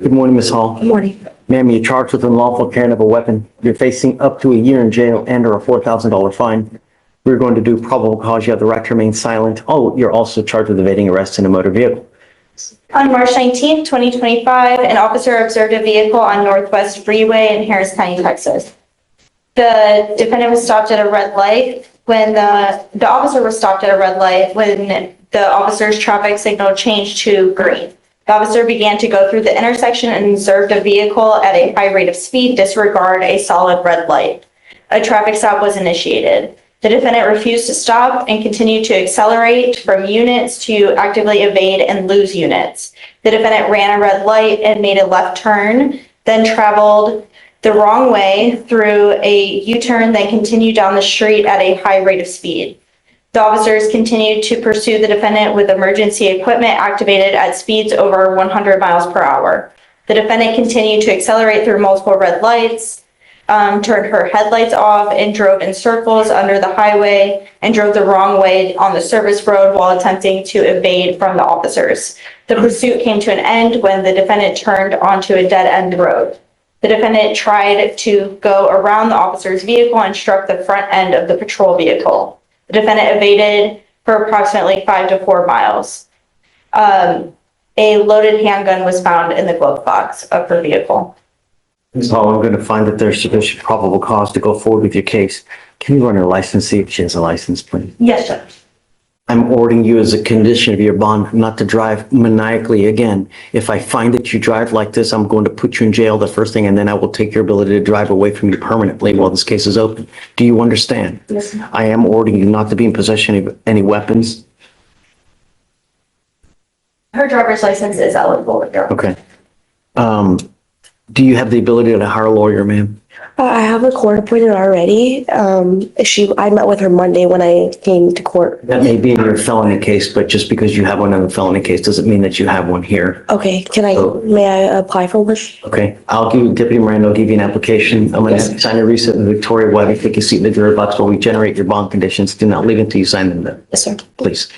Good morning, Ms. Hall. Good morning. Ma'am, you're charged with unlawful carrying of a weapon. You're facing up to a year in jail and or a $4,000 fine. We're going to do probable cause. You have the right to remain silent. Oh, you're also charged with evading arrest in a motor vehicle. On March 19th, 2025, an officer observed a vehicle on Northwest Freeway in Harris County, Texas. The defendant was stopped at a red light when the officer was stopped at a red light when the officer's traffic signal changed to green. The officer began to go through the intersection and observed a vehicle at a high rate of speed disregard a solid red light. A traffic stop was initiated. The defendant refused to stop and continued to accelerate from units to actively evade and lose units. The defendant ran a red light and made a left turn, then traveled the wrong way through a U-turn, then continued down the street at a high rate of speed. The officers continued to pursue the defendant with emergency equipment activated at speeds over 100 miles per hour. The defendant continued to accelerate through multiple red lights, turned her headlights off, and drove in circles under the highway and drove the wrong way on the service road while attempting to evade from the officers. The pursuit came to an end when the defendant turned onto a dead-end road. The defendant tried to go around the officer's vehicle and struck the front end of the patrol vehicle. The defendant evaded for approximately 5 to 4 miles. A loaded handgun was found in the glove box of her vehicle. Ms. Hall, I'm going to find that there's sufficient probable cause to go forward with your case. Can you run her license, see if she has a license, please? Yes, Judge. I'm ordering you as a condition of your bond not to drive maniacally again. If I find that you drive like this, I'm going to put you in jail the first thing, and then I will take your ability to drive away from you permanently while this case is open. Do you understand? Yes, ma'am. I am ordering you not to be in possession of any weapons. Her driver's license is eligible to go. Okay. Do you have the ability to hire a lawyer, ma'am? I have a court appointed already. I met with her Monday when I came to court. That may be in your felony case, but just because you have one in a felony case doesn't mean that you have one here. Okay, may I apply for one? Okay, I'll give you, Deputy Miranda, I'll give you an application. I'm going to have you sign a receipt in Victoria Webb. Take a seat in the jury box while we generate your bond conditions. Do not leave until you sign them, Yes, sir. please.